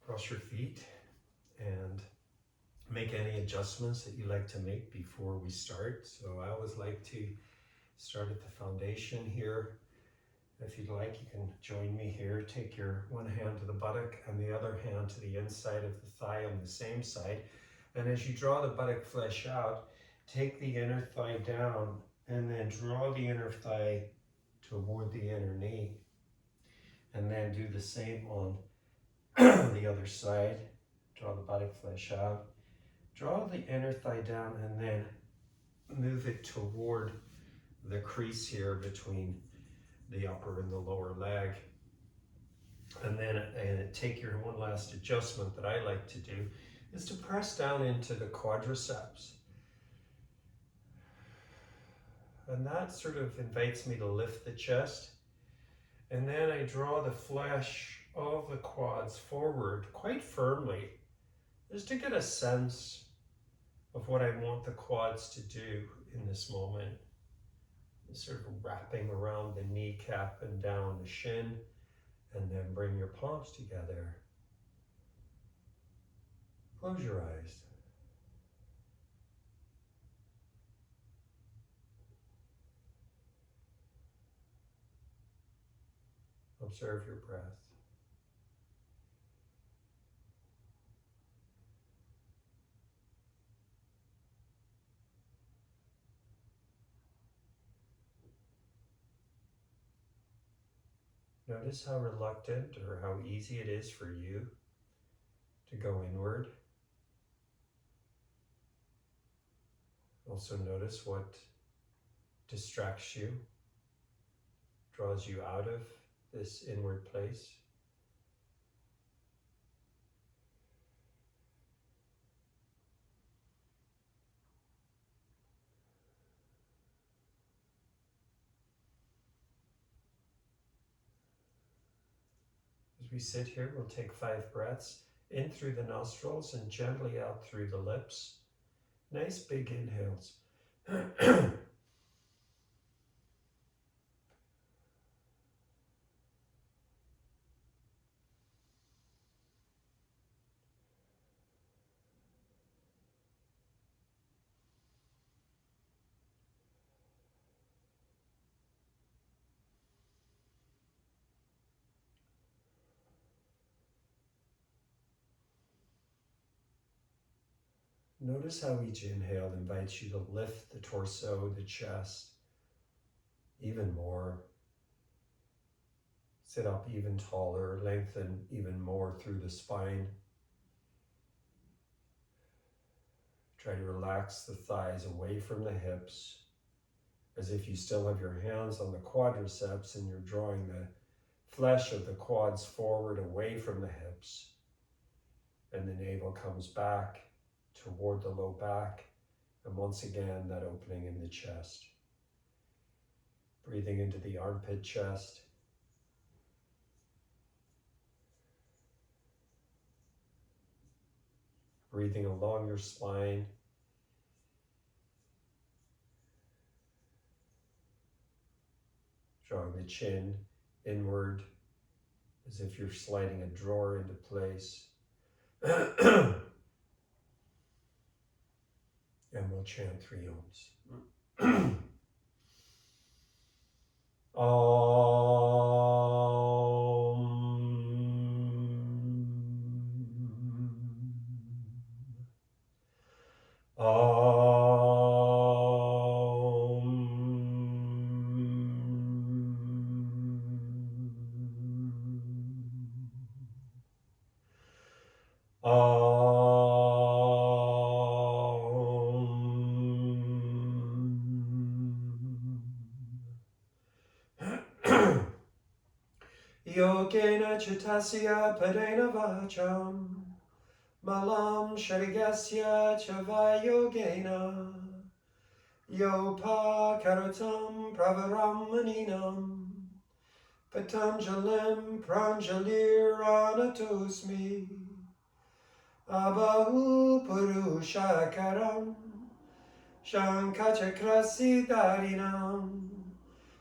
Cross your feet and make any adjustments that you like to make before we start. So I always like to start at the foundation here. If you'd like, you can join me here. Take your one hand to the buttock and the other hand to the inside of the thigh on the same side. And as you draw the buttock flesh out, take the inner thigh down and then draw the inner thigh toward the inner knee. And then do the same on the other side. Draw the buttock flesh out. Draw the inner thigh down and then move it toward the crease here between the upper and the lower leg. And then take your one last adjustment that I like to do is to press down into the quadriceps. And that sort of invites me to lift the chest. And then I draw the flesh of the quads forward quite firmly, just to get a sense of what I want the quads to do in this moment. Sort of wrapping around the kneecap and down the shin, and then bring your palms together. Close your eyes. Observe your breath. Notice how reluctant or how easy it is for you to go inward. Also notice what distracts you, draws you out of this inward place. As we sit here, we'll take 5 breaths in through the nostrils and gently out through the lips. Nice big inhales. Notice how each inhale invites you to lift the torso, the chest, even more. Sit up even taller, lengthen even more through the spine. Try to relax the thighs away from the hips, as if you still have your hands on the quadriceps and you're drawing the flesh of the quads forward away from the hips. And the navel comes back toward the low back, and once again that opening in the chest. Breathing into the armpit chest. Breathing along your spine. Drawing the chin inward as if you're sliding a drawer into place. And we'll chant 3 ohms. Yogena chitasya padena vacham malam sharigasya chava yogena yopa karatam pravaramanenam patanjalim pranjalir anatosmi abahu purushakaram shankachakrasi darinam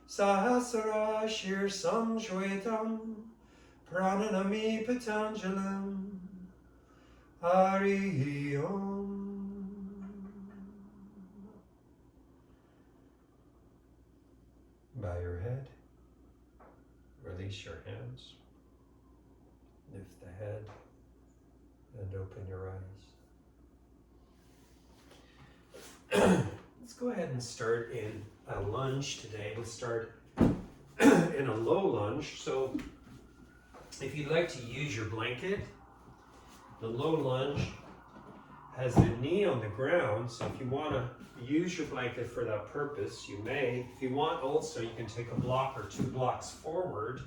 Sahasra Shir Samshwetam Prananami Patanjalam Hari Om. Bow your head. Release your hands. Lift the head and open your eyes. Let's go ahead and start in a lunge today. We'll start in a low lunge. So if you'd like to use your blanket, the low lunge has the knee on the ground. So if you want to use your blanket for that purpose, you may. If you want also, you can take a block or 2 blocks forward.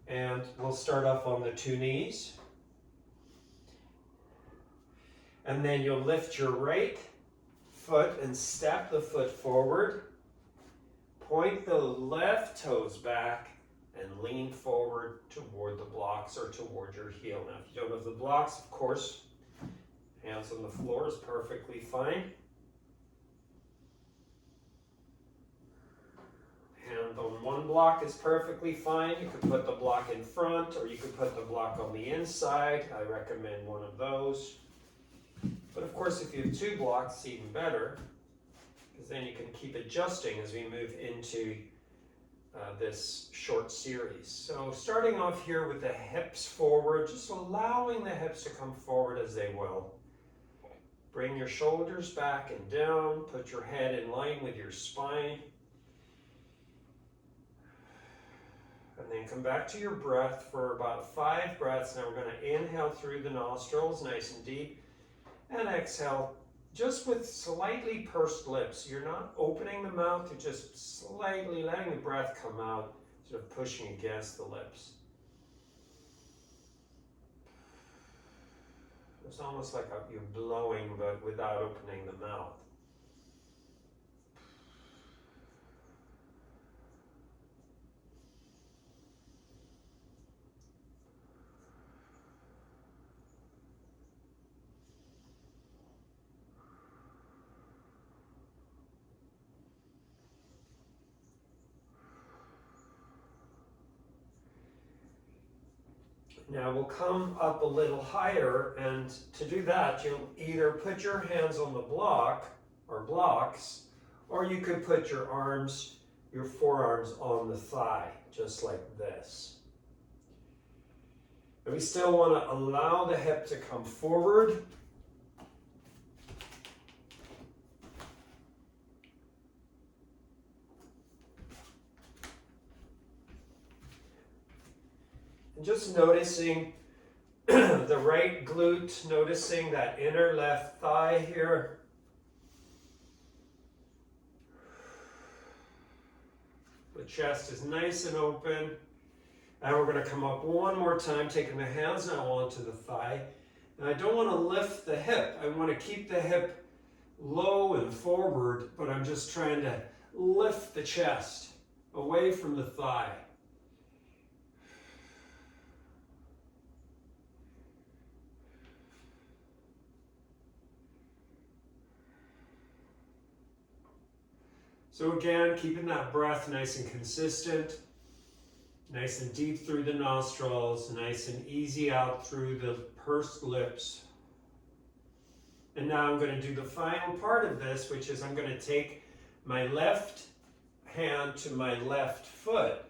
And we'll start off on the 2 knees. And then you'll lift your right foot and step the foot forward. Point the left toes back and lean forward toward the blocks or toward your heel. Now, if you don't have the blocks, of course, hands on the floor is perfectly fine. Hand on one block is perfectly fine. You could put the block in front or you could put the block on the inside. I recommend one of those. But of course, if you have 2 blocks, it's even better, because then you can keep adjusting as we move into this short series. So starting off here with the hips forward, just allowing the hips to come forward as they will. Bring your shoulders back and down. Put your head in line with your spine. And then come back to your breath for about 5 breaths. Now we're going to inhale through the nostrils, nice and deep. And exhale, just with slightly pursed lips. You're not opening the mouth, you're just slightly letting the breath come out, sort of pushing against the lips. It's almost like you're blowing, but without opening the mouth. Now we'll come up a little higher, and to do that, you'll either put your hands on the block or blocks, or you could put your arms, your forearms on the thigh, just like this. And we still want to allow the hip to come forward. And just noticing the right glute, noticing that inner left thigh here. The chest is nice and open. And we're going to come up one more time, taking the hands now onto the thigh. And I don't want to lift the hip. I want to keep the hip low and forward, but I'm just trying to lift the chest away from the thigh. So again, keeping that breath nice and consistent, nice and deep through the nostrils, nice and easy out through the pursed lips. And now I'm going to do the final part of this, which is I'm going to take my left hand to my left foot,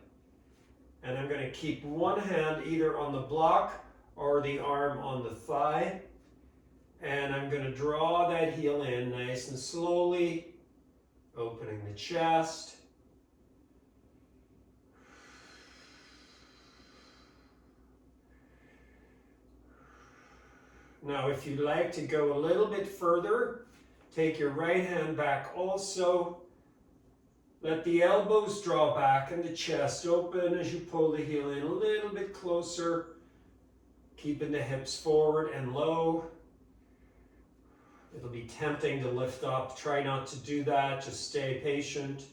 and I'm going to keep one hand either on the block or the arm on the thigh, and I'm going to draw that heel in nice and slowly, opening the chest. Now, if you'd like to go a little bit further, take your right hand back also. Let the elbows draw back and the chest open as you pull the heel in a little bit closer, keeping the hips forward and low. It'll be tempting to lift up. Try not to do that. Just stay patient.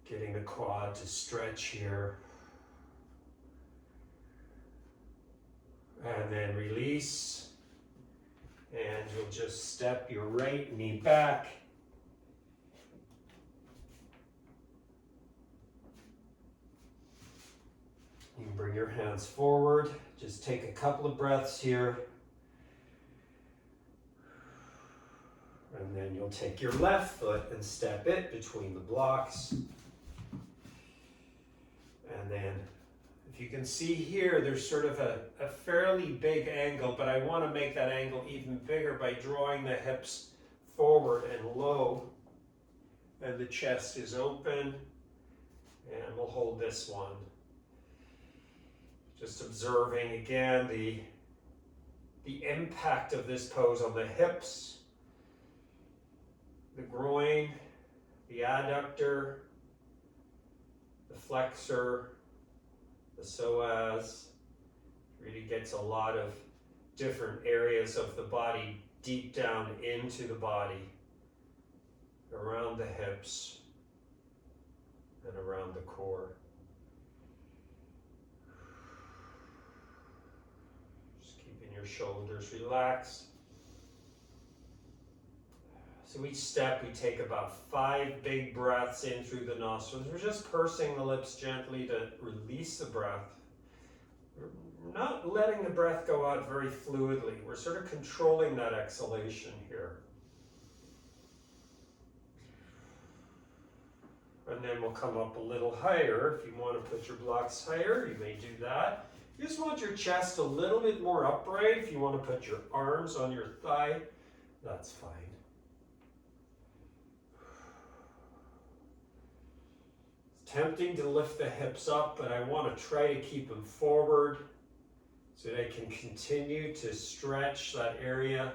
Getting the quad to stretch here. And then release. And you'll just step your right knee back. You can bring your hands forward. Just take a couple of breaths here. And then you'll take your left foot and step it between the blocks. And then, if you can see here, there's sort of a fairly big angle, but I want to make that angle even bigger by drawing the hips forward and low. And the chest is open. And we'll hold this one. Just observing again the impact of this pose on the hips, the groin, the adductor, the flexor, the psoas. Really gets a lot of different areas of the body deep down into the body, around the hips and around the core. Just keeping your shoulders relaxed. So each step we take about 5 big breaths in through the nostrils. We're just pursing the lips gently to release the breath. We're not letting the breath go out very fluidly. We're sort of controlling that exhalation here. And then we'll come up a little higher. If you want to put your blocks higher, you may do that. You just want your chest a little bit more upright. If you want to put your arms on your thigh, that's fine. It's tempting to lift the hips up, but I want to try to keep them forward so that I can continue to stretch that area.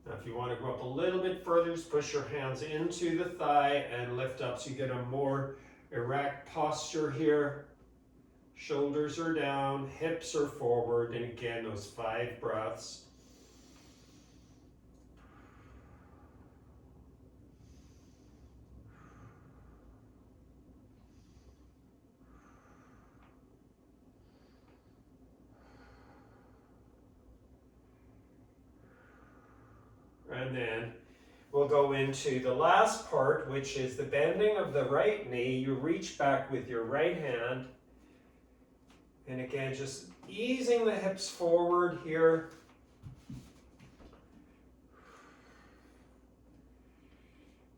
Now, if you want to go up a little bit further, just push your hands into the thigh and lift up so you get a more erect posture here. Shoulders are down, hips are forward, and again, those 5 breaths. And then we'll go into the last part, which is the bending of the right knee. You reach back with your right hand. And again, just easing the hips forward here.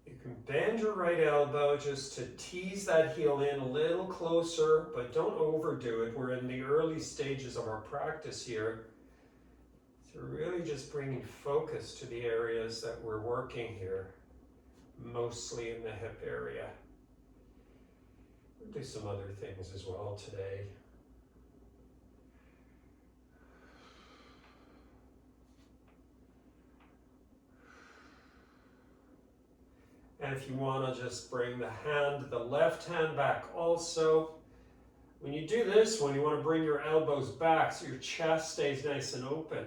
You can bend your right elbow just to tease that heel in a little closer, but don't overdo it. We're in the early stages of our practice here. So really just bringing focus to the areas that we're working here, mostly in the hip area. We'll do some other things as well today. And if you want to just bring the left hand back also. When you do this one, you want to bring your elbows back so your chest stays nice and open.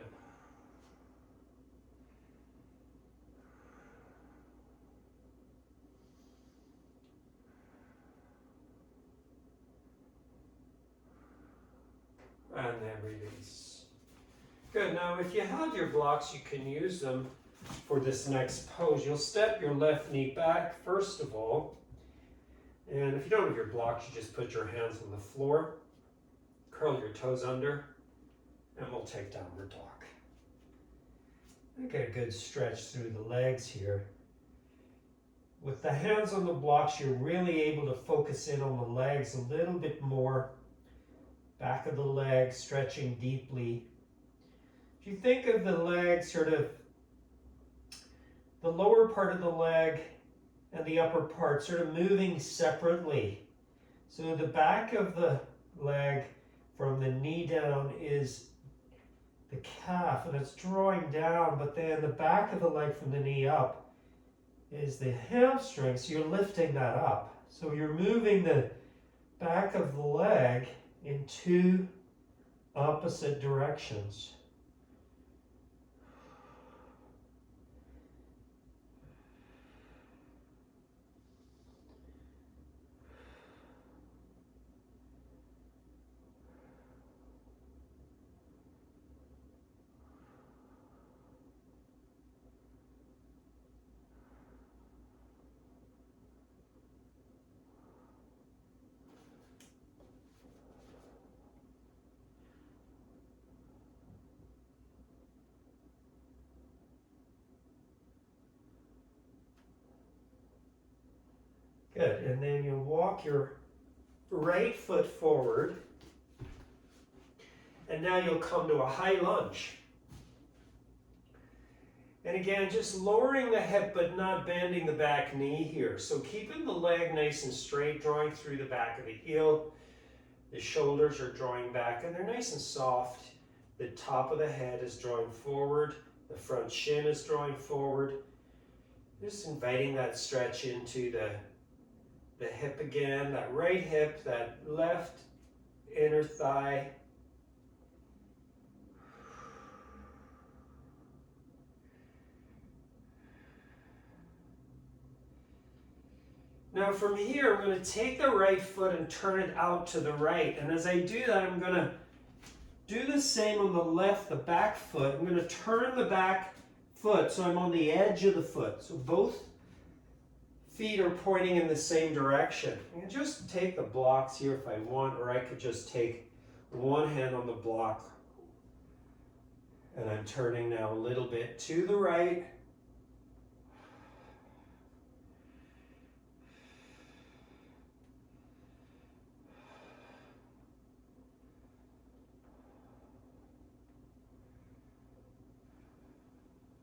And then release. Good, now if you have your blocks, you can use them for this next pose. You'll step your left knee back, first of all. And if you don't have your blocks, you just put your hands on the floor, curl your toes under, and we'll take downward dog. Get a good stretch through the legs here. With the hands on the blocks, you're really able to focus in on the legs a little bit more. Back of the leg, stretching deeply. If you think of the leg, sort of the lower part of the leg and the upper part sort of moving separately. So the back of the leg from the knee down is the calf, and it's drawing down, but then the back of the leg from the knee up is the hamstring, so you're lifting that up. So you're moving the back of the leg in 2 opposite directions. Good, and then you'll walk your right foot forward, and now you'll come to a high lunge. And again, just lowering the hip but not bending the back knee here. So keeping the leg nice and straight, drawing through the back of the heel. The shoulders are drawing back and they're nice and soft. The top of the head is drawing forward. The front shin is drawing forward. Just inviting that stretch into the hip again, that right hip, that left inner thigh. Now from here, I'm going to take the right foot and turn it out to the right. And as I do that, I'm going to do the same on the left, the back foot. I'm going to turn the back foot so I'm on the edge of the foot. So both feet are pointing in the same direction. I can just take the blocks here if I want, or I could just take one hand on the block. And I'm turning now a little bit to the right.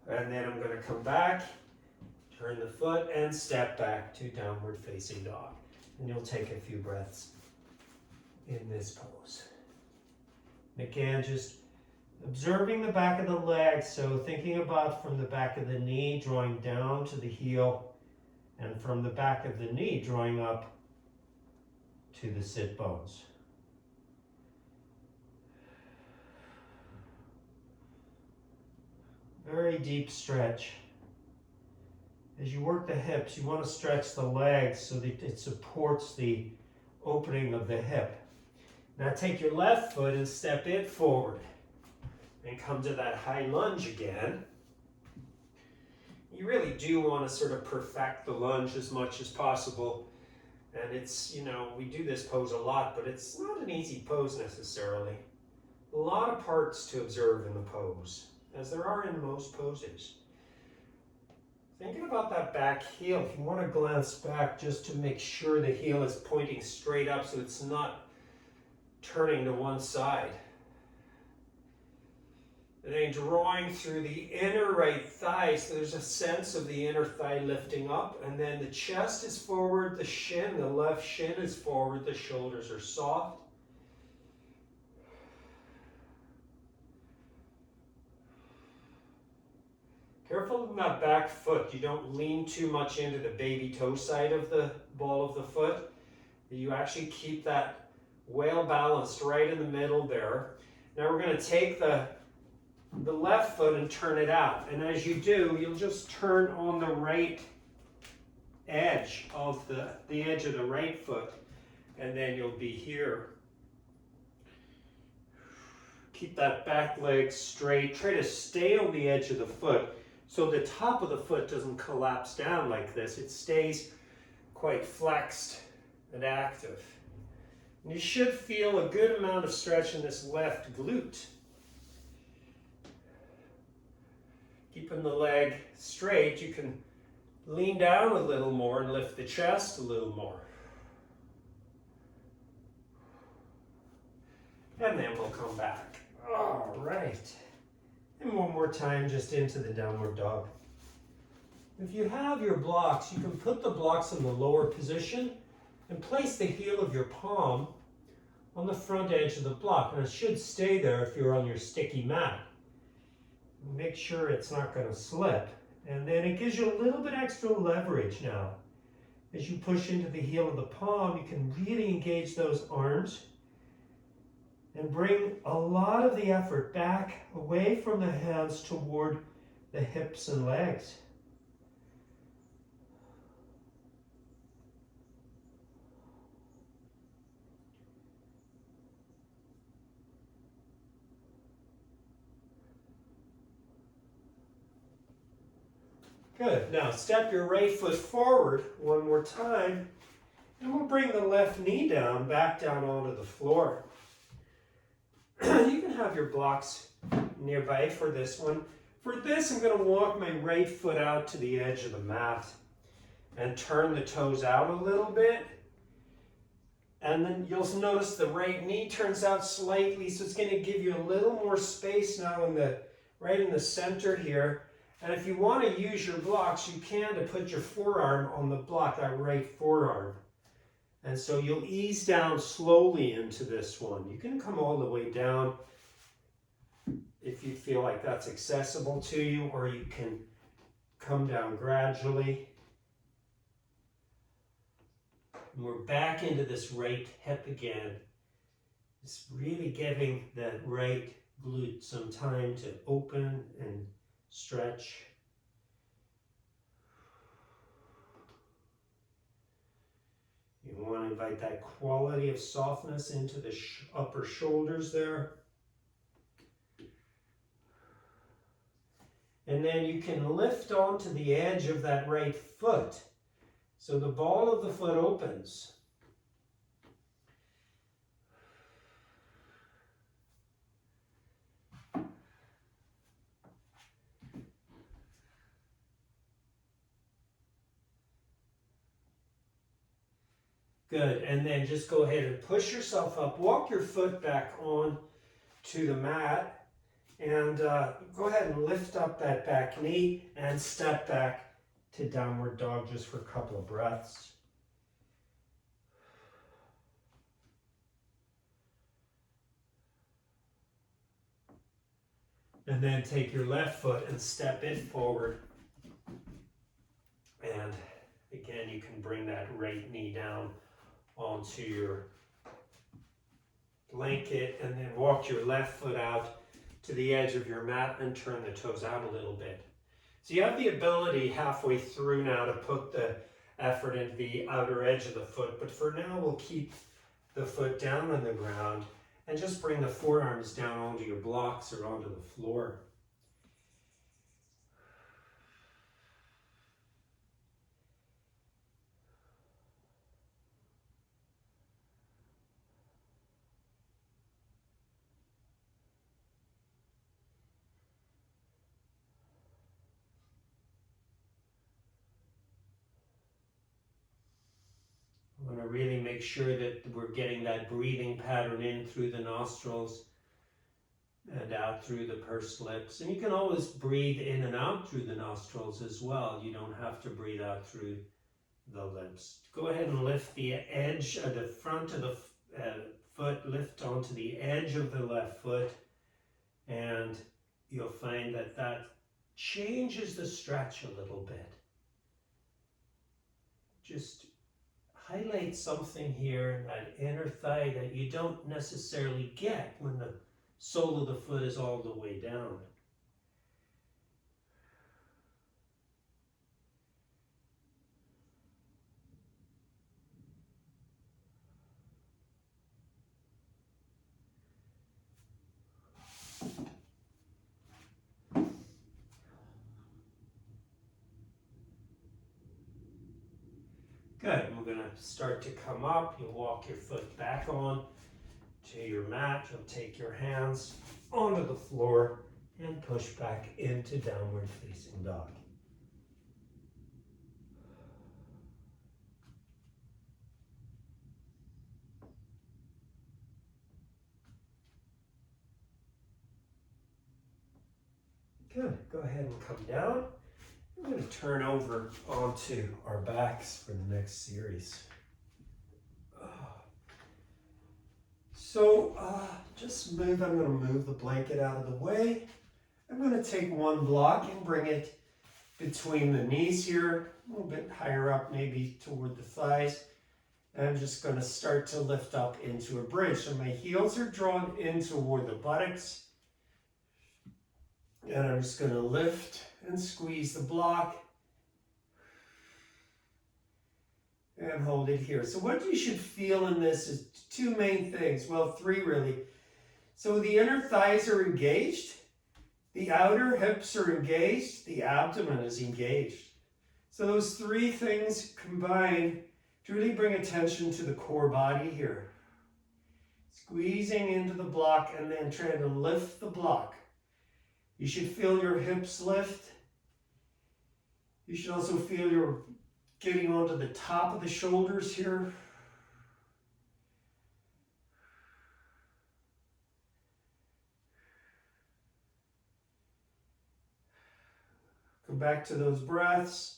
And then I'm going to come back, turn the foot, and step back to downward facing dog. And you'll take a few breaths in this pose. And again, just observing the back of the leg. So thinking about from the back of the knee, drawing down to the heel, and from the back of the knee, drawing up to the sit bones. Very deep stretch. As you work the hips, you want to stretch the legs so that it supports the opening of the hip. Now take your left foot and step it forward. And come to that high lunge again. You really do want to sort of perfect the lunge as much as possible. And it's, we do this pose a lot, but it's not an easy pose necessarily. A lot of parts to observe in the pose, as there are in most poses. Thinking about that back heel, if you want to glance back just to make sure the heel is pointing straight up so it's not turning to one side. And then drawing through the inner right thigh, so there's a sense of the inner thigh lifting up, and then the chest is forward, the left shin is forward, the shoulders are soft. Careful in that back foot, you don't lean too much into the baby toe side of the ball of the foot. You actually keep that well balanced right in the middle there. Now we're going to take the left foot and turn it out. And as you do, you'll just turn on the right edge of the edge of the right foot. And then you'll be here. Keep that back leg straight. Try to stay on the edge of the foot so the top of the foot doesn't collapse down like this. It stays quite flexed and active. And you should feel a good amount of stretch in this left glute. Keeping the leg straight, you can lean down a little more and lift the chest a little more. And then we'll come back. All right. And one more time, just into the downward dog. If you have your blocks, you can put the blocks in the lower position and place the heel of your palm on the front edge of the block. And it should stay there if you're on your sticky mat. Make sure it's not going to slip. And then it gives you a little bit extra leverage now. As you push into the heel of the palm, you can really engage those arms and bring a lot of the effort back away from the hands toward the hips and legs. Good. Now step your right foot forward one more time, and we'll bring the left knee down, back down onto the floor. You can have your blocks nearby for this one. For this, I'm going to walk my right foot out to the edge of the mat. and turn the toes out a little bit. And then you'll notice the right knee turns out slightly, so it's going to give you a little more space now right in the center here. And if you want to use your blocks, you can to put your forearm on the block, that right forearm. And so you'll ease down slowly into this one. You can come all the way down if you feel like that's accessible to you, or you can come down gradually. And we're back into this right hip again. It's really giving that right glute some time to open and stretch. You want to invite that quality of softness into the upper shoulders there. And then you can lift onto the edge of that right foot. So the ball of the foot opens. Good, and then just go ahead and push yourself up. Walk your foot back on to the mat, and go ahead and lift up that back knee and step back to downward dog just for a couple of breaths. And then take your left foot and step it forward. And again, you can bring that right knee down onto your blanket, and then walk your left foot out to the edge of your mat and turn the toes out a little bit. So you have the ability halfway through now to put the effort into the outer edge of the foot, but for now we'll keep the foot down on the ground and just bring the forearms down onto your blocks or onto the floor. I want to really make sure that we're getting that breathing pattern in through the nostrils and out through the pursed lips. And you can always breathe in and out through the nostrils as well. You don't have to breathe out through the lips. Go ahead and lift the edge of the front of the foot, lift onto the edge of the left foot, and you'll find that that changes the stretch a little bit. Just highlight something here in that inner thigh that you don't necessarily get when the sole of the foot is all the way down. Good, we're going to start to come up. You'll walk your foot back on to your mat. You'll take your hands onto the floor and push back into downward facing dog. Good, go ahead and come down. We're going to turn over onto our backs for the next series. So just move, I'm going to move the blanket out of the way. I'm going to take one block and bring it between the knees here, a little bit higher up, maybe toward the thighs. And I'm just going to start to lift up into a bridge. So my heels are drawn in toward the buttocks. And I'm just going to lift and squeeze the block and hold it here. So what you should feel in this is two main things. Well, three really. So the inner thighs are engaged. The outer hips are engaged. The abdomen is engaged. So those three things combine to really bring attention to the core body here. Squeezing into the block and then trying to lift the block. You should feel your hips lift. You should also feel your getting onto the top of the shoulders here. Go back to those breaths.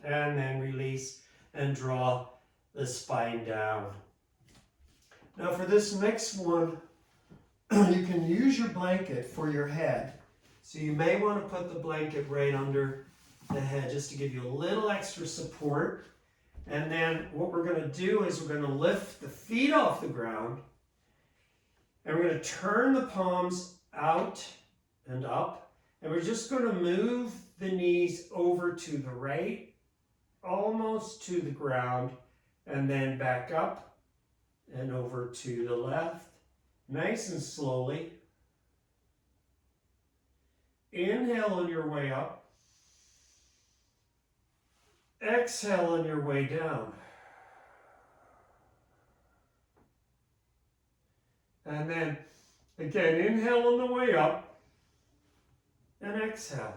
And then release and draw the spine down. Now for this next one, you can use your blanket for your head. So you may want to put the blanket right under the head just to give you a little extra support. And then what we're going to do is we're going to lift the feet off the ground. And we're going to turn the palms out and up. And we're just going to move the knees over to the right, almost to the ground, and then back up and over to the left. Nice and slowly. Inhale on your way up. Exhale on your way down. And then again, inhale on the way up and exhale.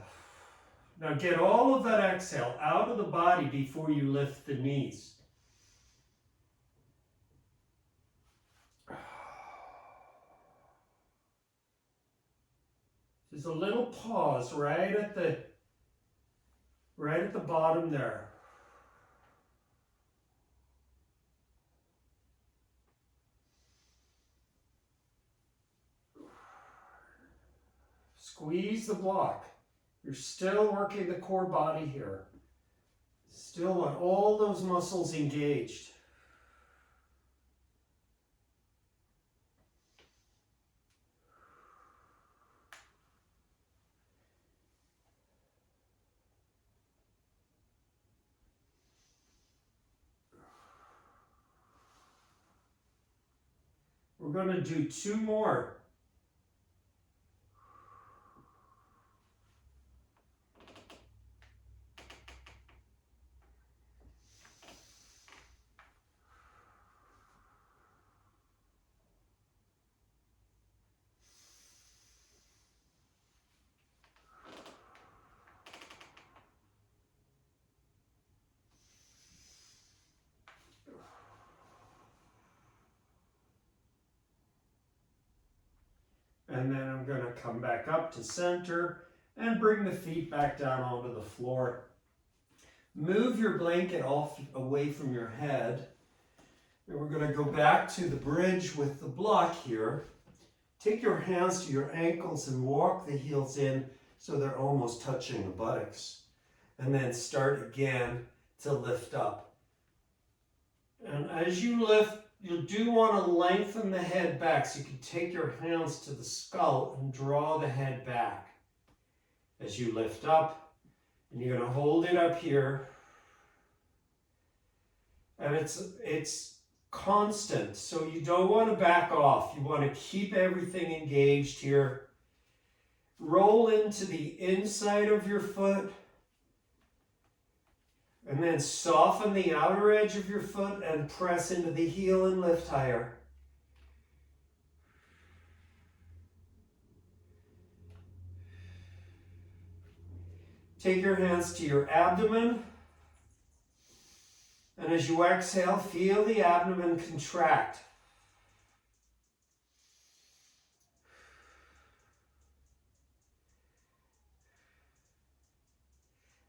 Now get all of that exhale out of the body before you lift the knees. There's a little pause right at the bottom there. Squeeze the block. You're still working the core body here. Still want all those muscles engaged. We're going to do 2 more. And then I'm going to come back up to center and bring the feet back down onto the floor. Move your blanket away from your head. And we're going to go back to the bridge with the block here. Take your hands to your ankles and walk the heels in so they're almost touching the buttocks. And then start again to lift up. And as you lift, you do want to lengthen the head back, so you can take your hands to the skull and draw the head back as you lift up. And you're going to hold it up here. And it's constant, so you don't want to back off. You want to keep everything engaged here. Roll into the inside of your foot. And then soften the outer edge of your foot and press into the heel and lift higher. Take your hands to your abdomen. And as you exhale, feel the abdomen contract.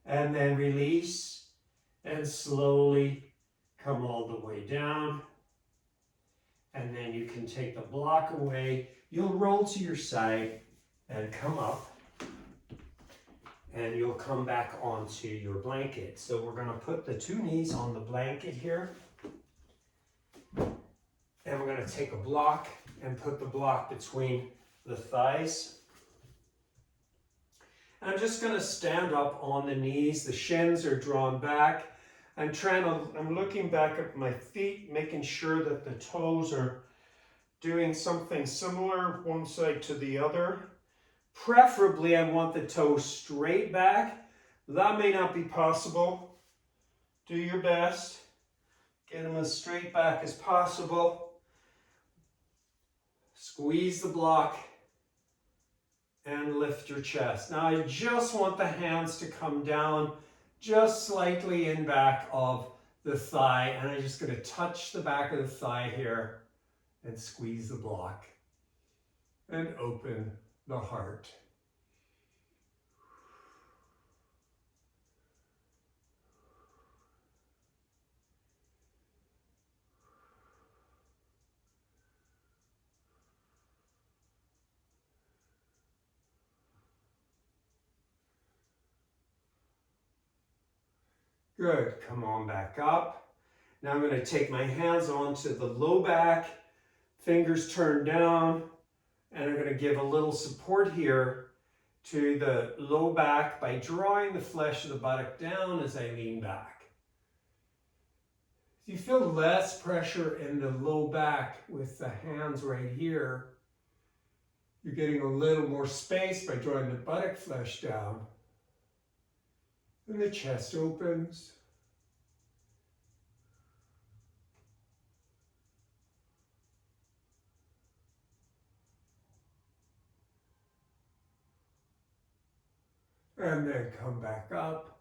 And then release. And slowly come all the way down. And then you can take the block away. You'll roll to your side and come up. And you'll come back onto your blanket. So we're going to put the 2 knees on the blanket here. And we're going to take a block and put the block between the thighs. I'm just going to stand up on the knees. The shins are drawn back. I'm looking back at my feet, making sure that the toes are doing something similar one side to the other. Preferably, I want the toes straight back. That may not be possible. Do your best. Get them as straight back as possible. Squeeze the block. and lift your chest. Now I just want the hands to come down just slightly in back of the thigh, and I'm just going to touch the back of the thigh here and squeeze the block and open the heart. Good, come on back up. Now I'm going to take my hands onto the low back, fingers turned down, and I'm going to give a little support here to the low back by drawing the flesh of the buttock down as I lean back. If you feel less pressure in the low back with the hands right here, you're getting a little more space by drawing the buttock flesh down. And the chest opens. And then come back up.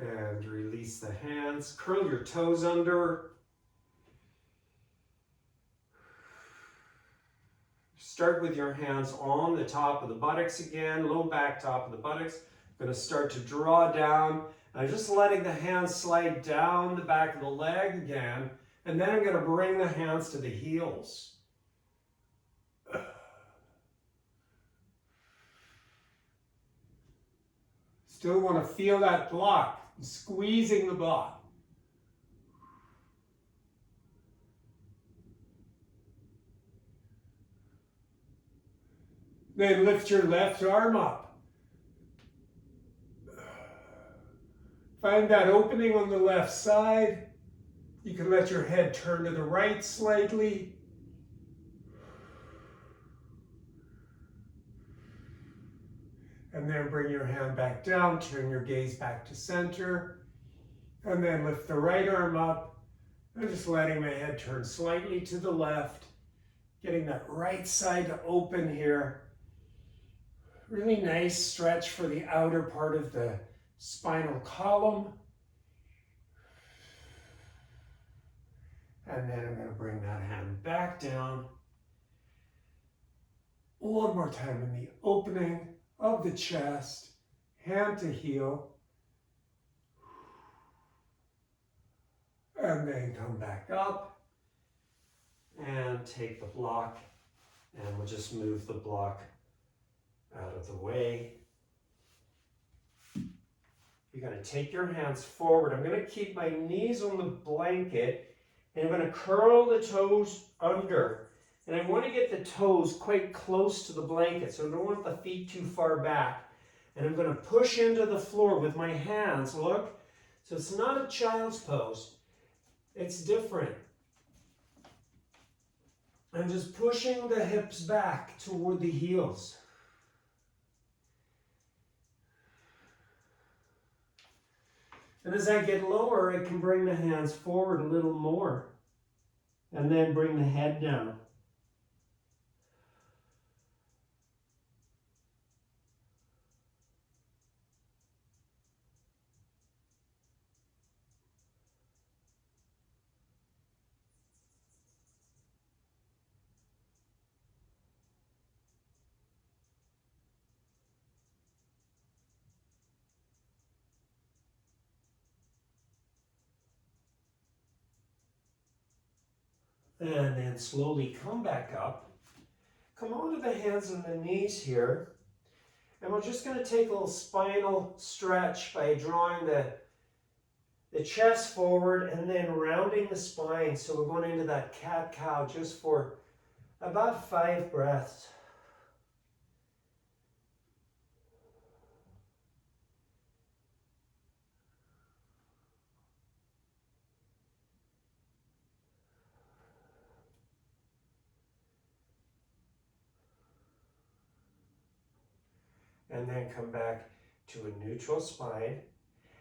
And release the hands. Curl your toes under. Start with your hands on the top of the buttocks again, low back, top of the buttocks. I'm going to start to draw down. I'm just letting the hands slide down the back of the leg again, and then I'm going to bring the hands to the heels. Still want to feel that block, squeezing the block. Then lift your left arm up. Find that opening on the left side. You can let your head turn to the right slightly. And then bring your hand back down, turn your gaze back to center. And then lift the right arm up. And just letting my head turn slightly to the left. Getting that right side to open here. Really nice stretch for the outer part of the spinal column. And then I'm going to bring that hand back down. One more time in the opening of the chest, hand to heel. And then come back up and take the block, and we'll just move the block out of the way. You're going to take your hands forward. I'm going to keep my knees on the blanket, and I'm going to curl the toes under. And I want to get the toes quite close to the blanket, so I don't want the feet too far back. And I'm going to push into the floor with my hands, look. So it's not a child's pose. It's different. I'm just pushing the hips back toward the heels. And as I get lower, I can bring the hands forward a little more. And then bring the head down. And then slowly come back up. Come onto the hands and the knees here. And we're just going to take a little spinal stretch by drawing the chest forward and then rounding the spine. So we're going into that cat-cow just for about 5 breaths. And then come back to a neutral spine.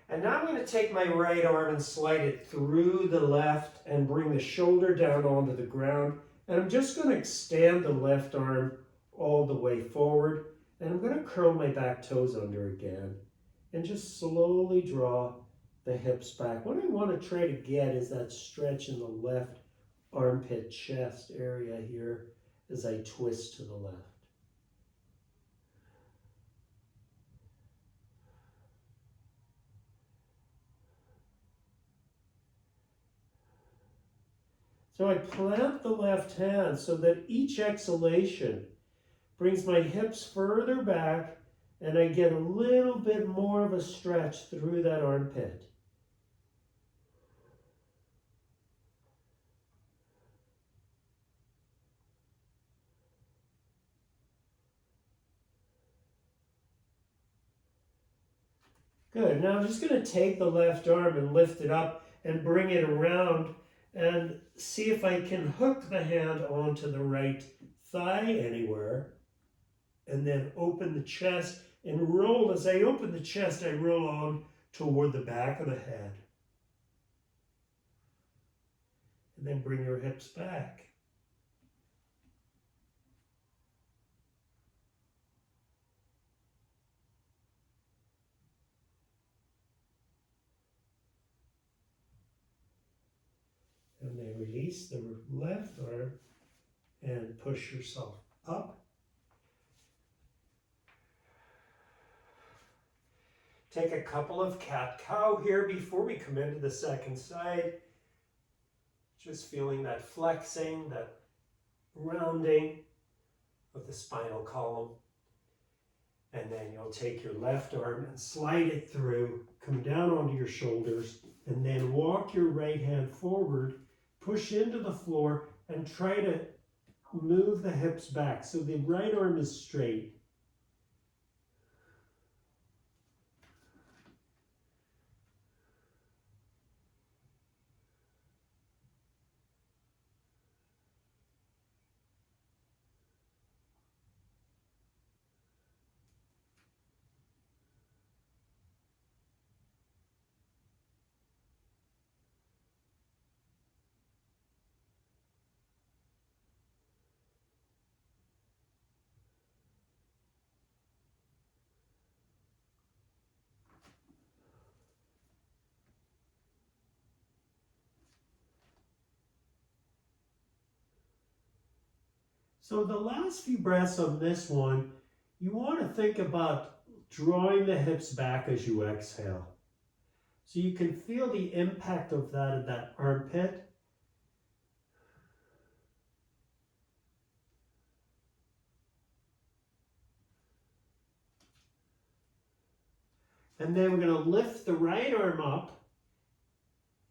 And now I'm going to take my right arm and slide it through the left and bring the shoulder down onto the ground. And I'm just going to extend the left arm all the way forward. And I'm going to curl my back toes under again and just slowly draw the hips back. What I want to try to get is that stretch in the left armpit chest area here as I twist to the left. So I plant the left hand so that each exhalation brings my hips further back and I get a little bit more of a stretch through that armpit. Good. Now I'm just going to take the left arm and lift it up and bring it around and see if I can hook the hand onto the right thigh anywhere, and then open the chest and roll. As I open the chest, I roll on toward the back of the head. And then bring your hips back. And then release the left arm and push yourself up. Take a couple of cat-cow here before we come into the second side. Just feeling that flexing, that rounding of the spinal column. And then you'll take your left arm and slide it through, come down onto your shoulders, and then walk your right hand forward, push into the floor, and try to move the hips back so the right arm is straight. So the last few breaths on this one, you want to think about drawing the hips back as you exhale. So you can feel the impact of that in that armpit. And then we're going to lift the right arm up.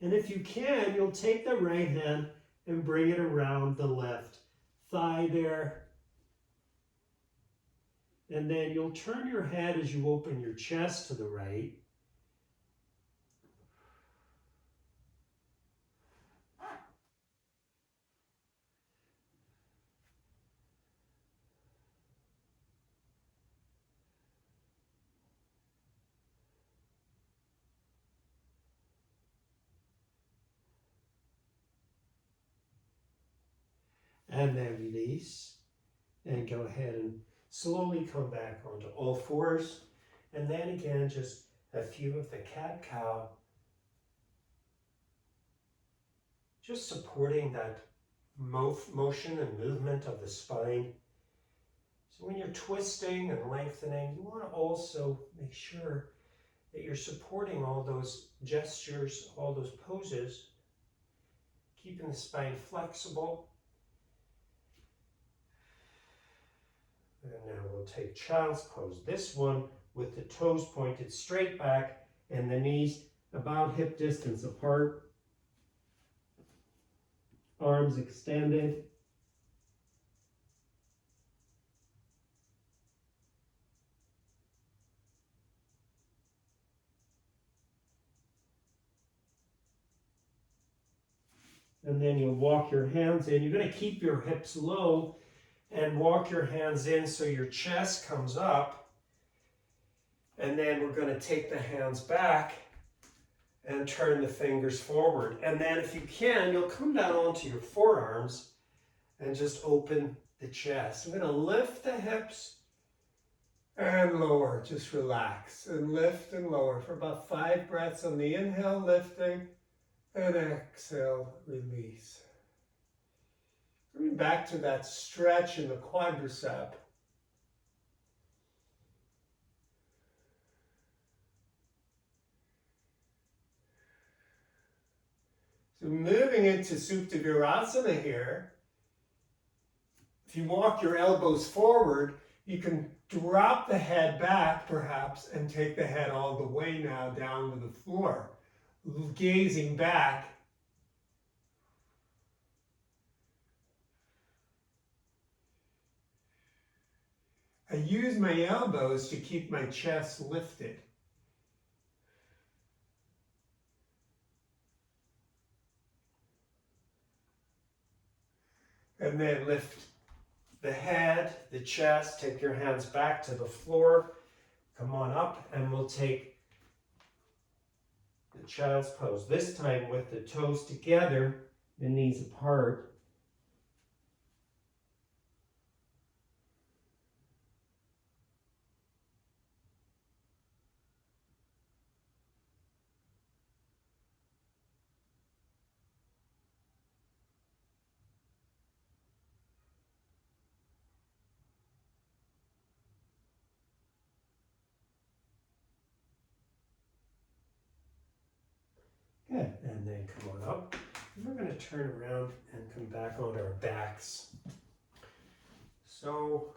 And if you can, you'll take the right hand and bring it around the left thigh there. And then you'll turn your head as you open your chest to the right. And then release. And go ahead and slowly come back onto all fours. And then again, just a few of the cat-cow. Just supporting that motion and movement of the spine. So when you're twisting and lengthening, you want to also make sure that you're supporting all those gestures, all those poses, keeping the spine flexible. And now we'll take child's pose. This one with the toes pointed straight back and the knees about hip distance apart. Arms extended. And then you'll walk your hands in. You're going to keep your hips low and walk your hands in so your chest comes up. And then we're going to take the hands back and turn the fingers forward. And then if you can, you'll come down onto your forearms and just open the chest. I'm going to lift the hips and lower. Just relax and lift and lower for about 5 breaths on the inhale, lifting, and exhale, release. Coming back to that stretch in the quadricep. So moving into Supta Virasana here, if you walk your elbows forward, you can drop the head back perhaps and take the head all the way now down to the floor. Gazing back. I use my elbows to keep my chest lifted. And then lift the head, the chest, take your hands back to the floor. Come on up and we'll take the child's pose. This time with the toes together, the knees apart. Good, and then come on up. And we're going to turn around and come back on our backs. So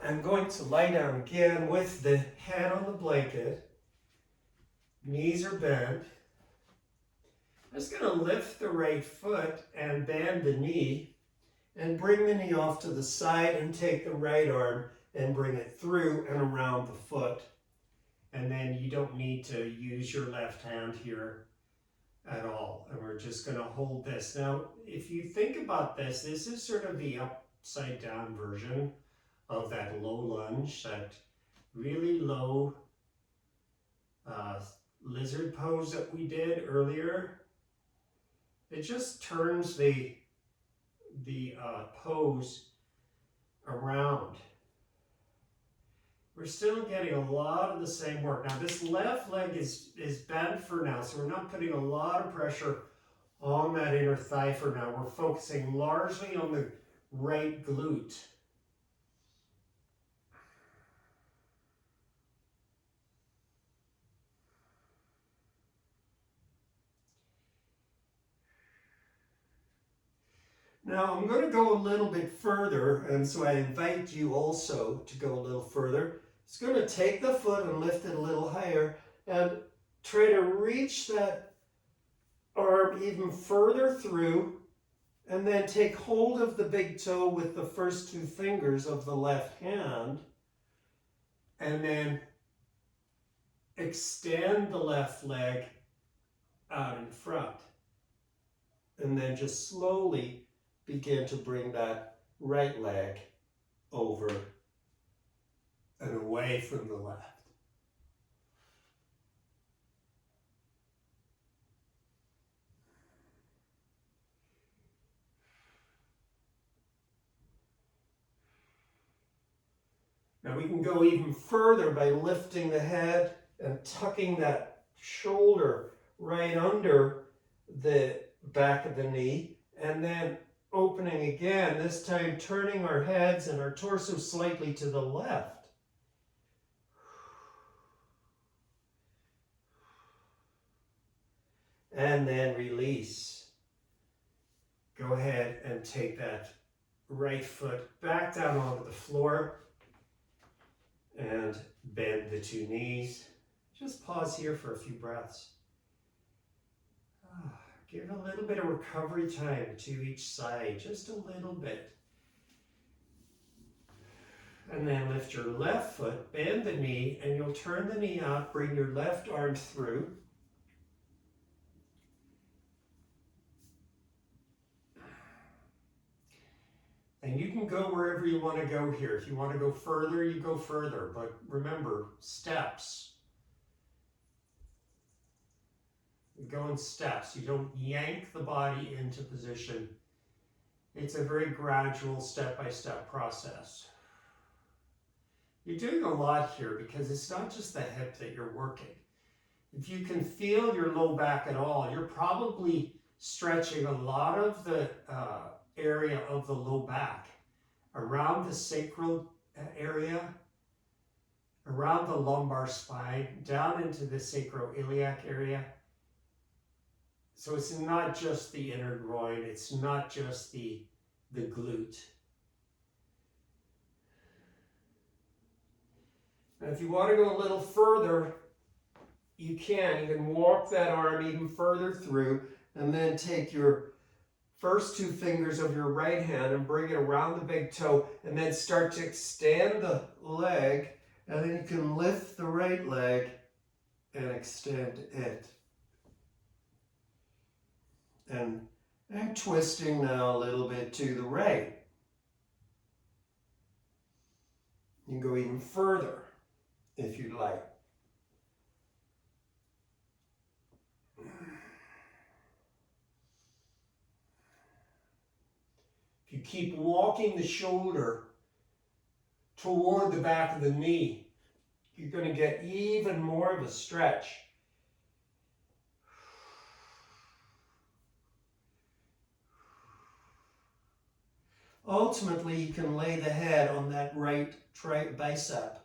I'm going to lie down again with the head on the blanket. Knees are bent. I'm just going to lift the right foot and bend the knee and bring the knee off to the side and take the right arm and bring it through and around the foot. And then you don't need to use your left hand here at all. And we're just going to hold this. Now, if you think about this, this is sort of the upside down version of that low lunge, that really low lizard pose that we did earlier. It just turns the pose around. We're still getting a lot of the same work. Now this left leg is bent for now, so we're not putting a lot of pressure on that inner thigh for now. We're focusing largely on the right glute. Now I'm going to go a little bit further, and so I invite you also to go a little further. It's going to take the foot and lift it a little higher and try to reach that arm even further through, and then take hold of the big toe with the first 2 fingers of the left hand, and then extend the left leg out in front, and then just slowly begin to bring that right leg over and away from the left. Now we can go even further by lifting the head and tucking that shoulder right under the back of the knee, and then opening again, this time turning our heads and our torso slightly to the left. And then release. Go ahead and take that right foot back down onto the floor and bend the 2 knees. Just pause here for a few breaths. Give a little bit of recovery time to each side, just a little bit. And then lift your left foot, bend the knee, and you'll turn the knee out, bring your left arm through. And you can go wherever you want to go here. If you want to go further, you go further. But remember, steps. You go in steps. You don't yank the body into position It's a very gradual, step-by-step process. You're doing a lot here because it's not just the hip that you're working. If you can feel your low back at all, you're probably stretching a lot of the area of the low back around the sacral area, around the lumbar spine, down into the sacroiliac area. So it's not just the inner groin, it's not just the glute. Now if you want to go a little further, you can walk that arm even further through and then take your first two fingers of your right hand and bring it around the big toe and then start to extend the leg, and then you can lift the right leg and extend it. And I'm twisting now a little bit to the right. You can go even further if you'd like. If you keep walking the shoulder toward the back of the knee, you're going to get even more of a stretch. Ultimately, you can lay the head on that right bicep.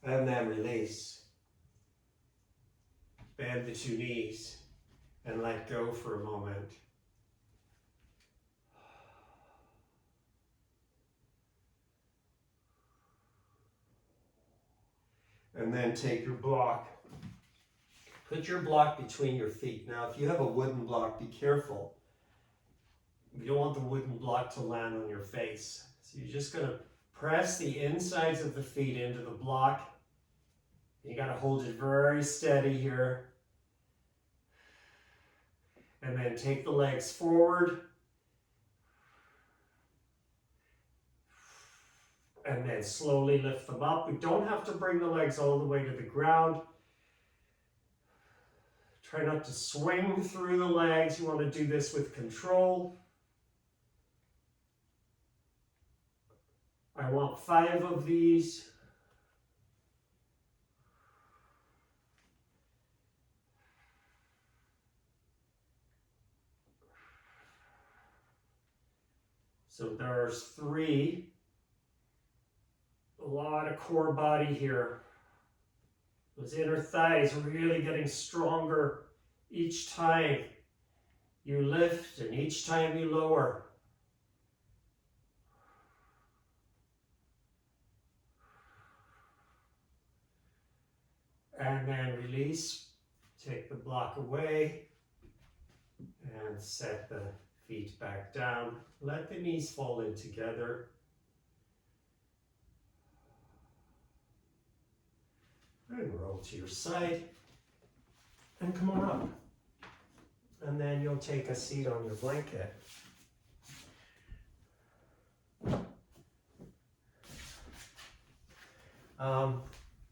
And then release. Bend the two knees and let go for a moment. And then take your block. Put your block between your feet. Now, if you have a wooden block, be careful. You don't want the wooden block to land on your face. So you're just going to press the insides of the feet into the block. You got to hold it very steady here. And then take the legs forward. And then slowly lift them up. We don't have to bring the legs all the way to the ground. Try not to swing through the legs. You want to do this with control. I want 5 of these. So there's 3. A lot of core body here. Those inner thighs are really getting stronger each time you lift and each time you lower. And then release. Take the block away and set the feet back down. Let the knees fall in together. And roll to your side. And come on up. And then you'll take a seat on your blanket.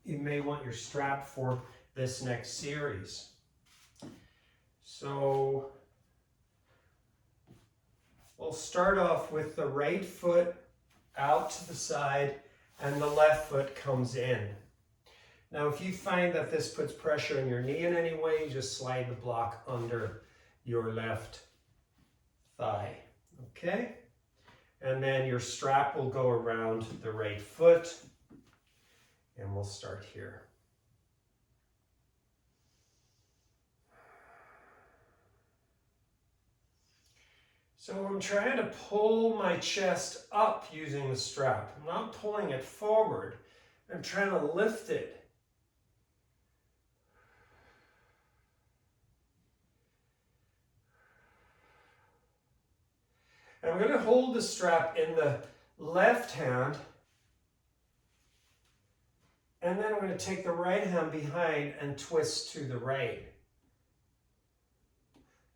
You may want your strap for this next series. So we'll start off with the right foot out to the side and the left foot comes in. Now, if you find that this puts pressure on your knee in any way, just slide the block under your left thigh, okay? And then your strap will go around the right foot, and we'll start here. So I'm trying to pull my chest up using the strap. I'm not pulling it forward. I'm trying to lift it. I'm going to hold the strap in the left hand, and then I'm going to take the right hand behind and twist to the right.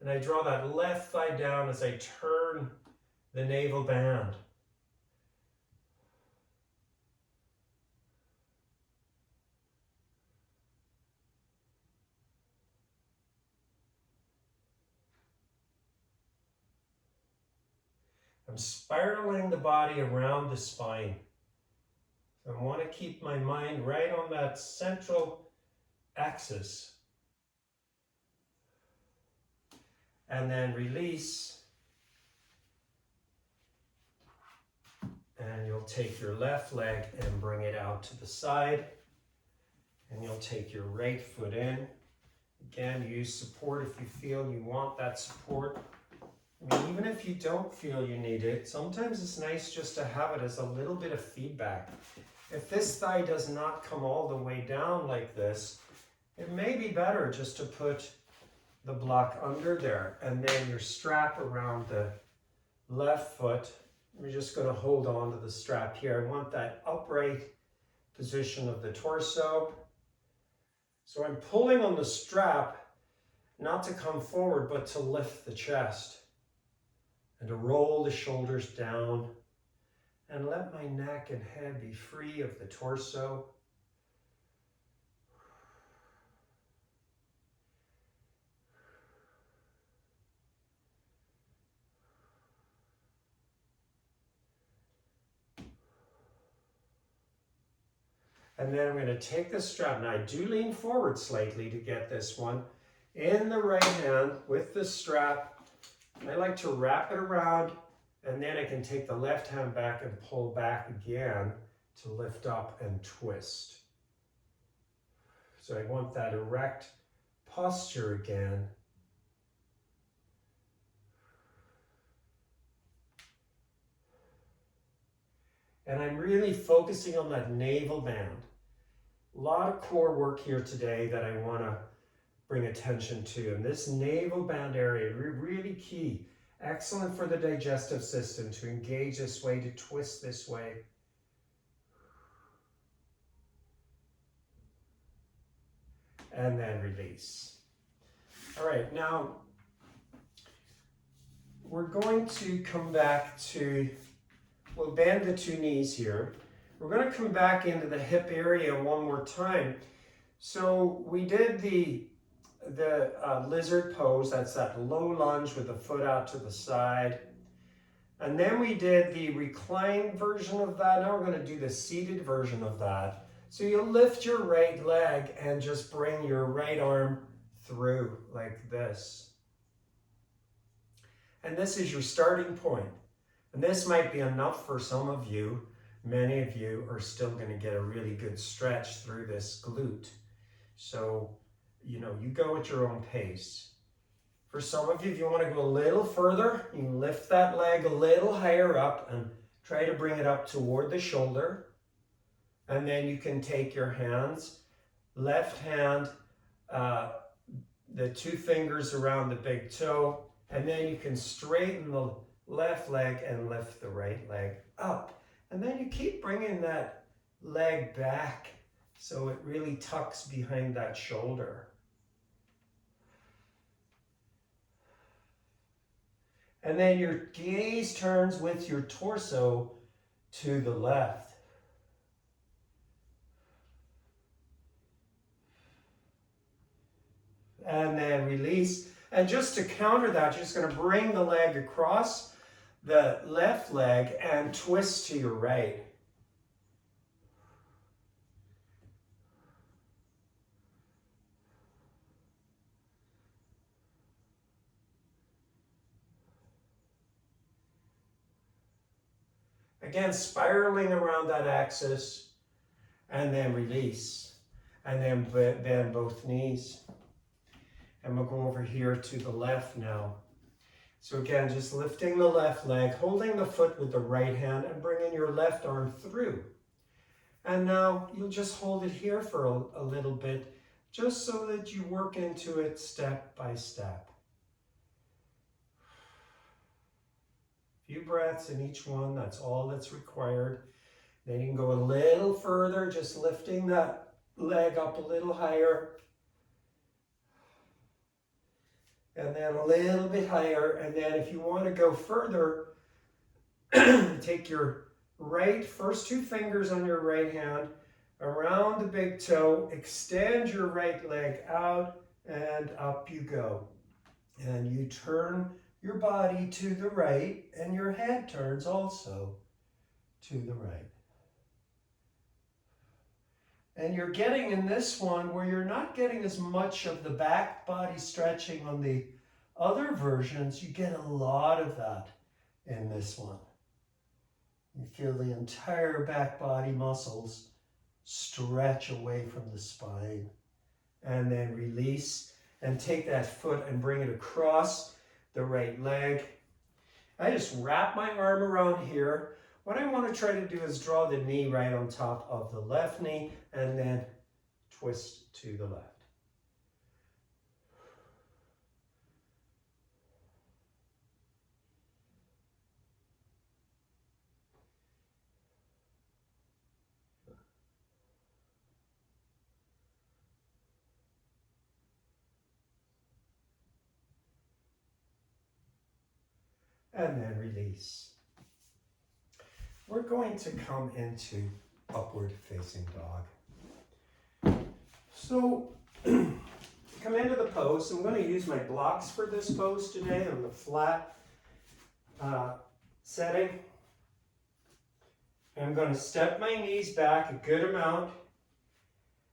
And I draw that left thigh down as I turn the navel band. spiraling the body around the spine. So I want to keep my mind right on that central axis. And then release. And you'll take your left leg and bring it out to the side. And you'll take your right foot in. Again, use support if you feel you want that support. I mean, even if you don't feel you need it, sometimes it's nice just to have it as a little bit of feedback. If this thigh does not come all the way down like this, it may be better just to put the block under there and then your strap around the left foot. We're just going to hold on to the strap here. I want that upright position of the torso. So I'm pulling on the strap, not to come forward, but to lift the chest and to roll the shoulders down and let my neck and head be free of the torso. And then I'm going to take the strap. Now I do lean forward slightly to get this one in the right hand with the strap. I like to wrap it around, and then I can take the left hand back and pull back again to lift up and twist. So I want that erect posture again. And I'm really focusing on that navel band. A lot of core work here today that I want to bring attention to. And this navel band area, really key. Excellent for the digestive system to engage this way, to twist this way. And then release. All right, now we're going to come back to, we'll bend the two knees here. We're going to come back into the hip area one more time. So we did the lizard pose, that's that low lunge with the foot out to the side. And then we did the reclined version of that. Now we're going to do the seated version of that. So you'll lift your right leg and just bring your right arm through like this. And this is your starting point. And this might be enough for some of you. Many of you are still going to get a really good stretch through this glute. So, you know, you go at your own pace. For some of you, if you want to go a little further, you can lift that leg a little higher up and try to bring it up toward the shoulder. And then you can take your hands, left hand, the two fingers around the big toe, and then you can straighten the left leg and lift the right leg up. And then you keep bringing that leg back so it really tucks behind that shoulder. And then your gaze turns with your torso to the left. And then release. And just to counter that, you're just going to bring the leg across the left leg and twist to your right. Again, spiraling around that axis, and then release. And then bend both knees. And we'll go over here to the left now. So again, just lifting the left leg, holding the foot with the right hand, and bringing your left arm through. And now you'll just hold it here for a little bit, just so that you work into it step by step. Few breaths in each one, that's all that's required. Then you can go a little further, just lifting that leg up a little higher. And then a little bit higher. And then if you want to go further, take your first two fingers on your right hand around the big toe, extend your right leg out, and up you go. And you turn your body to the right and your head turns also to the right. And you're getting in this one where you're not getting as much of the back body stretching on the other versions. You get a lot of that in this one. You feel the entire back body muscles stretch away from the spine. And then release and take that foot and bring it across the right leg. I just wrap my arm around here. What I want to try to do is draw the knee right on top of the left knee and then twist to the left. And then release. We're going to come into upward facing dog. So come into the pose. I'm going to use my blocks for this pose today on the flat setting. I'm going to step my knees back a good amount.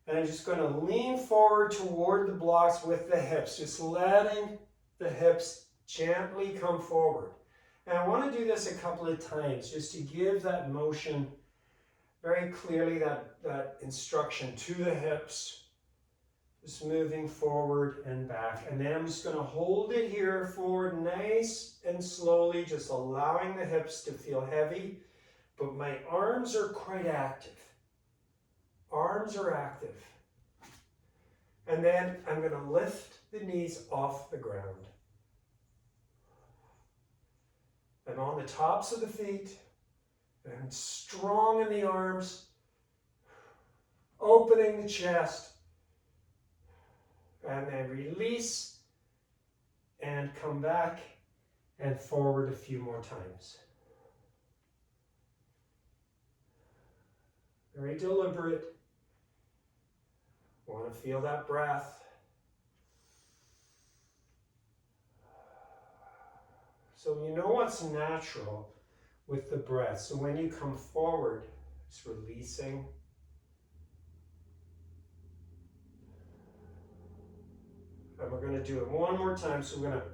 And I'm just going to lean forward toward the blocks with the hips, just letting the hips gently come forward. And I want to do this a couple of times just to give that motion very clearly, that instruction to the hips, just moving forward and back. And then I'm just going to hold it here forward nice and slowly, just allowing the hips to feel heavy, but my arms are quite active. Arms are active. And then I'm going to lift the knees off the ground. I'm on the tops of the feet, and I'm strong in the arms, opening the chest, and then release and come back and forward a few more times. Very deliberate. Want to feel that breath. So you know what's natural with the breath. So when you come forward, it's releasing. And we're going to do it one more time. So we're going to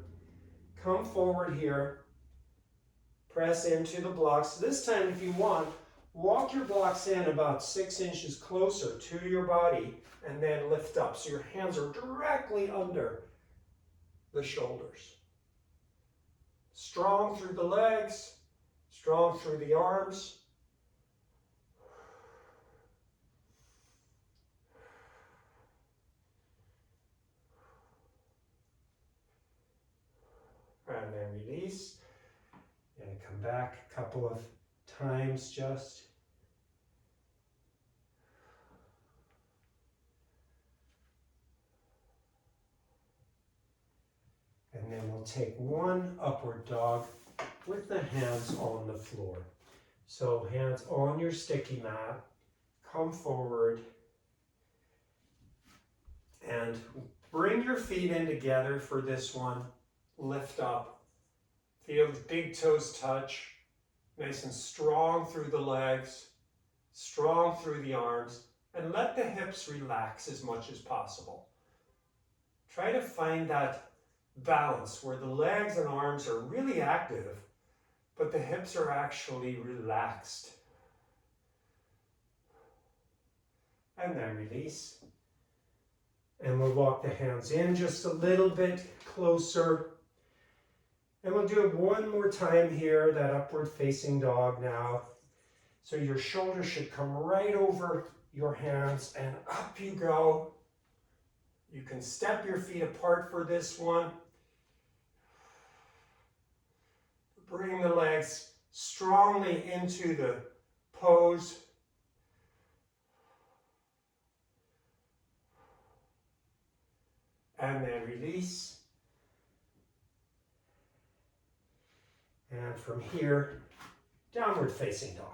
come forward here, press into the blocks. This time, if you want, walk your blocks in about 6 inches closer to your body and then lift up. So your hands are directly under the shoulders. Strong through the legs, strong through the arms. And then release. And come back a couple of times just. And then we'll take one upward dog with the hands on the floor. So hands on your sticky mat, come forward and bring your feet in together for this one. Lift up. Feel the big toes touch. Nice and strong through the legs, strong through the arms, and let the hips relax as much as possible. Try to find that balance where the legs and arms are really active, but the hips are actually relaxed. And then release. And we'll walk the hands in just a little bit closer. And we'll do it one more time here, that upward facing dog now. So your shoulders should come right over your hands and up you go. You can step your feet apart for this one. Bring the legs strongly into the pose. And then release. And from here, downward facing dog.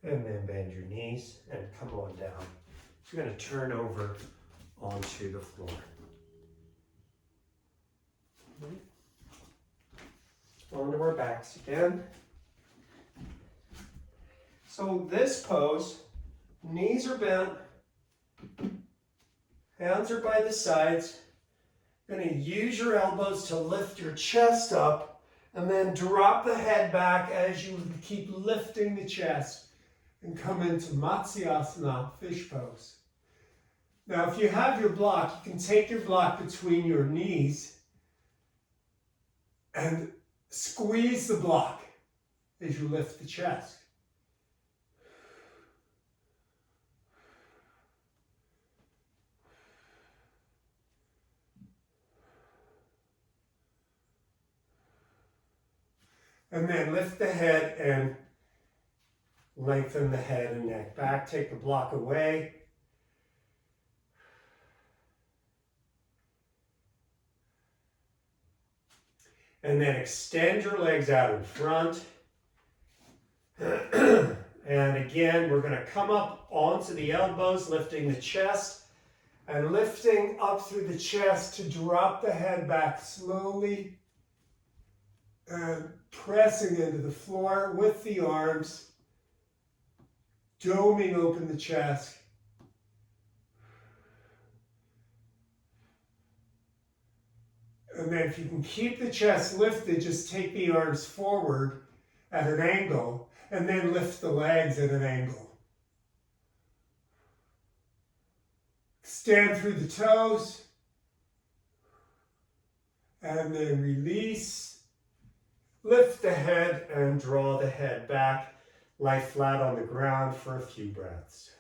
And then bend your knees and come on down. You're going to turn over onto the floor. Onto our backs again. So this pose, knees are bent, hands are by the sides. You're going to use your elbows to lift your chest up and then drop the head back as you keep lifting the chest and come into Matsyasana, fish pose. Now if you have your block, you can take your block between your knees and squeeze the block as you lift the chest. And then lift the head and lengthen the head and neck back. Take the block away. And then extend your legs out in front. And again, we're going to come up onto the elbows, lifting the chest and lifting up through the chest to drop the head back slowly and pressing into the floor with the arms, doming open the chest. And then if you can keep the chest lifted, just take the arms forward at an angle and then lift the legs at an angle. Extend through the toes and then release. Lift the head and draw the head back. Lie flat on the ground for a few breaths.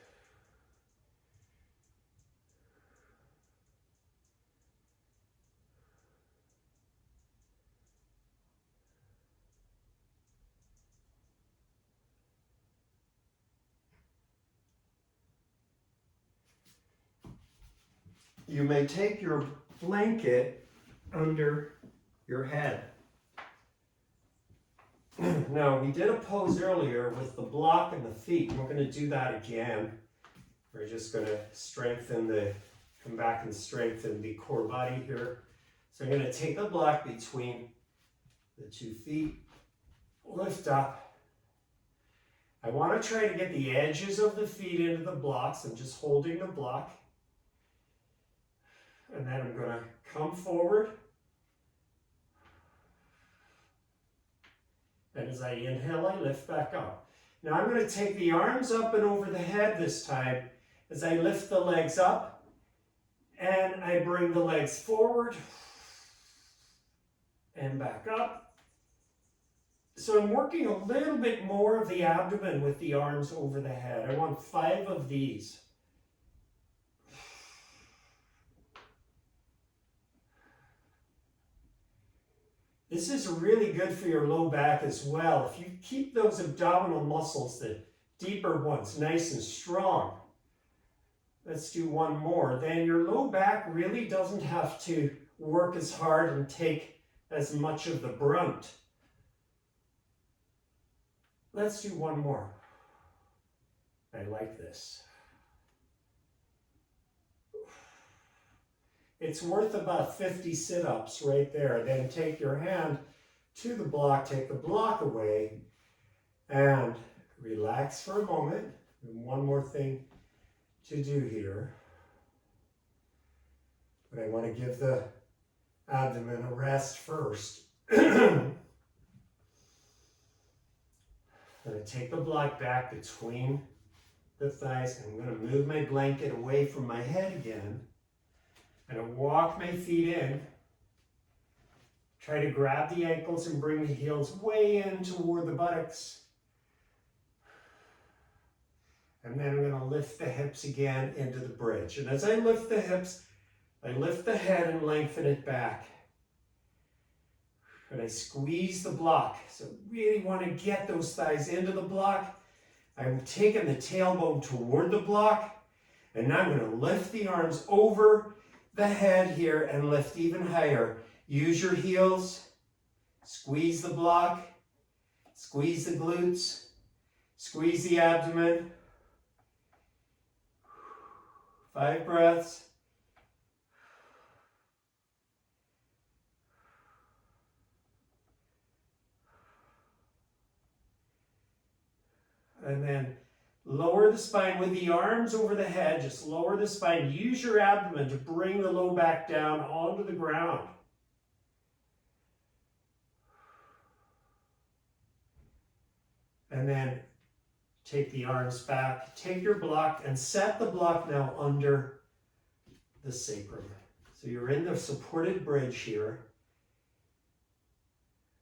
You may take your blanket under your head. Now, we did a pose earlier with the block and the feet. We're going to do that again. We're just going to come back and strengthen the core body here. So I'm going to take the block between the 2 feet, lift up. I want to try to get the edges of the feet into the blocks. I'm just holding the block. And then I'm going to come forward. And as I inhale, I lift back up. Now I'm going to take the arms up and over the head this time as I lift the legs up and I bring the legs forward and back up. So I'm working a little bit more of the abdomen with the arms over the head. I want 5 of these. This is really good for your low back as well. If you keep those abdominal muscles, the deeper ones, nice and strong. Let's do one more. Then your low back really doesn't have to work as hard and take as much of the brunt. Let's do one more. I like this. It's worth about 50 sit-ups right there. Then take your hand to the block, take the block away, and relax for a moment. And one more thing to do here. But I want to give the abdomen a rest first. I'm going to take the block back between the thighs. I'm going to move my blanket away from my head again. I'm going to walk my feet in. Try to grab the ankles and bring the heels way in toward the buttocks. And then I'm going to lift the hips again into the bridge. And as I lift the hips, I lift the head and lengthen it back. And I squeeze the block. So really want to get those thighs into the block. I'm taking the tailbone toward the block. And now I'm going to lift the arms over the head here and lift even higher. Use your heels. Squeeze the block. Squeeze the glutes. Squeeze the abdomen. 5 breaths. And then lower the spine with the arms over the head. Just lower the spine. Use your abdomen to bring the low back down onto the ground. And then take the arms back. Take your block and set the block now under the sacrum. So you're in the supported bridge here.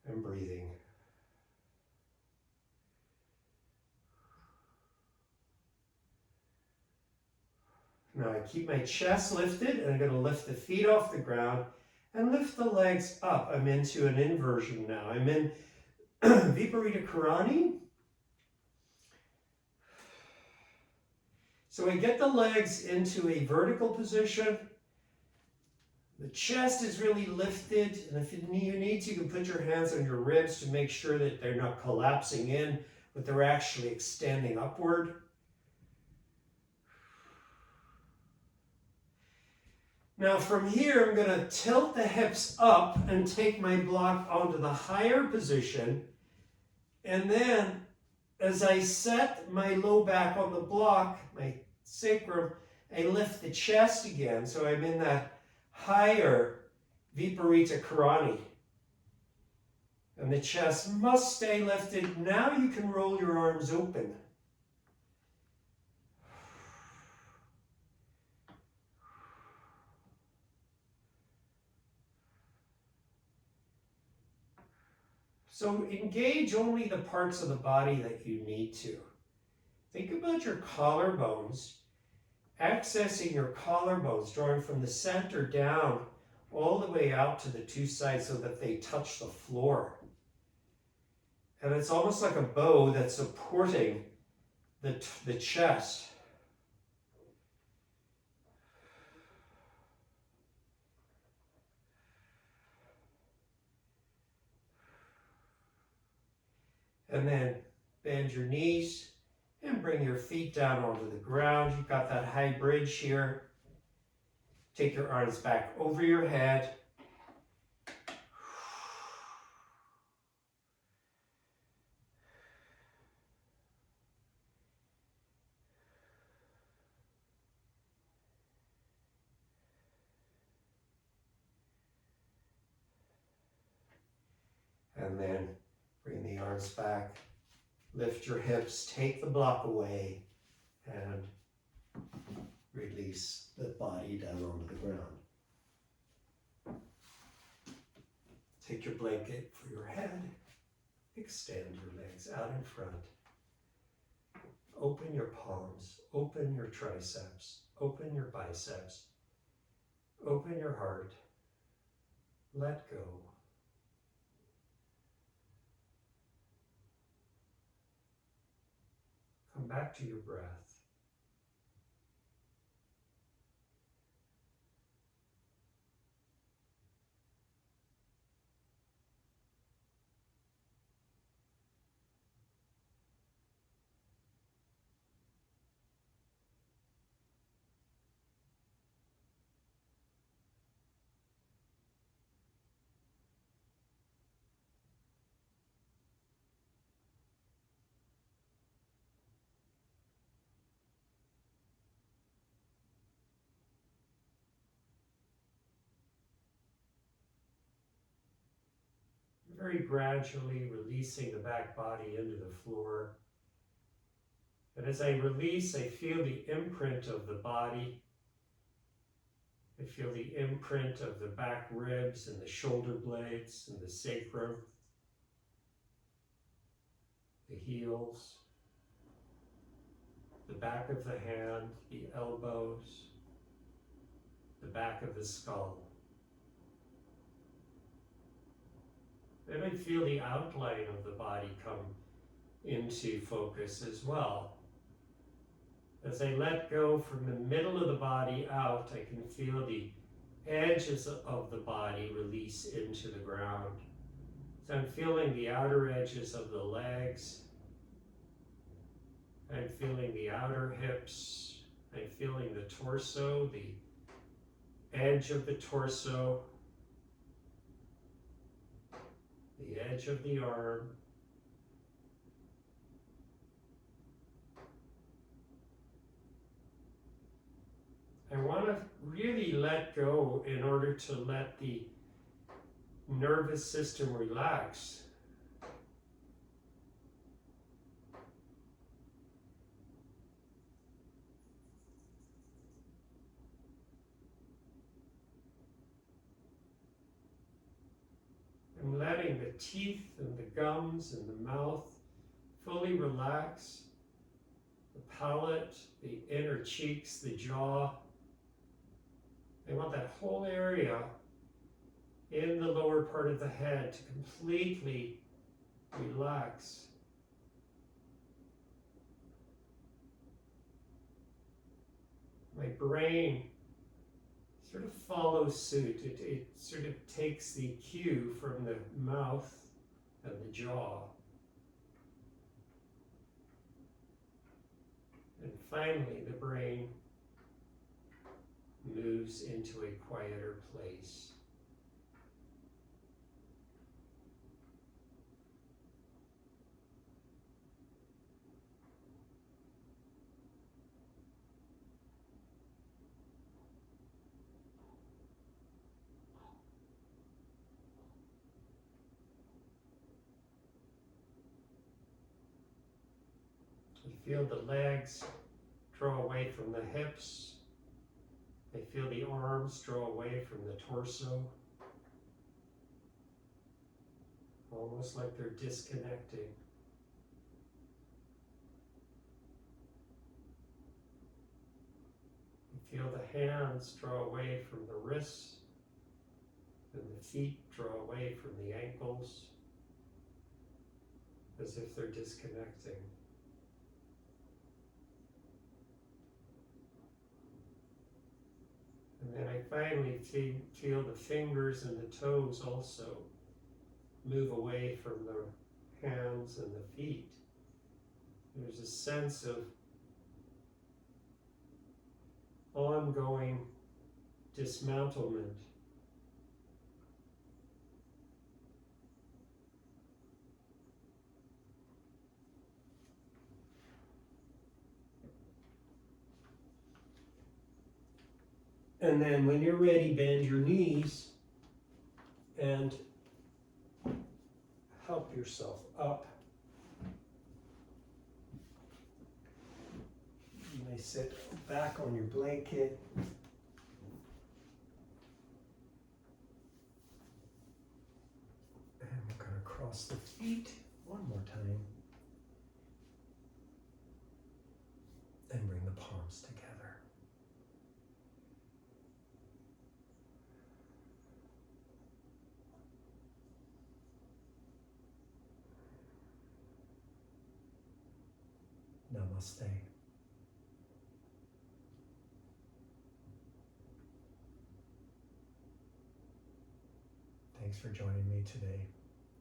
And breathing. Now I keep my chest lifted, and I'm going to lift the feet off the ground and lift the legs up. I'm into an inversion now. I'm in Viparita Karani. So I get the legs into a vertical position. The chest is really lifted, and if you need to, you can put your hands on your ribs to make sure that they're not collapsing in, but they're actually extending upward. Now from here, I'm going to tilt the hips up and take my block onto the higher position. And then as I set my low back on the block, my sacrum, I lift the chest again. So I'm in that higher Viparita Karani. And the chest must stay lifted. Now you can roll your arms open. So engage only the parts of the body that you need to. Think about your collarbones, accessing your collarbones, drawing from the center down all the way out to the two sides so that they touch the floor. And it's almost like a bow that's supporting the chest. And then bend your knees and bring your feet down onto the ground. You've got that high bridge here. Take your arms back over your head. And then bring the arms back, lift your hips, take the block away, and release the body down onto the ground. Take your blanket for your head, extend your legs out in front. Open your palms, open your triceps, open your biceps, open your heart, let go. Come back to your breath. Very gradually releasing the back body into the floor. And as I release, I feel the imprint of the body. I feel the imprint of the back ribs and the shoulder blades and the sacrum, the heels, the back of the hand, the elbows, the back of the skull. Then I feel the outline of the body come into focus as well. As I let go from the middle of the body out, I can feel the edges of the body release into the ground. So I'm feeling the outer edges of the legs, I'm feeling the outer hips. I'm feeling the torso, the edge of the torso, the edge of the arm. I want to really let go in order to let the nervous system relax. I'm letting the teeth and the gums and the mouth fully relax, the palate, the inner cheeks, the jaw. I want that whole area in the lower part of the head to completely relax. My brain sort of follows suit. It sort of takes the cue from the mouth and the jaw. And finally, the brain moves into a quieter place. You feel the legs draw away from the hips. I feel the arms draw away from the torso, almost like they're disconnecting. You feel the hands draw away from the wrists, and the feet draw away from the ankles, as if they're disconnecting. And then I finally feel the fingers and the toes also move away from the hands and the feet. There's a sense of ongoing dismantlement. And then when you're ready, bend your knees and help yourself up. You may sit back on your blanket. And we're going to cross the feet one more time. And bring the palms together. Namaste. Thanks for joining me today.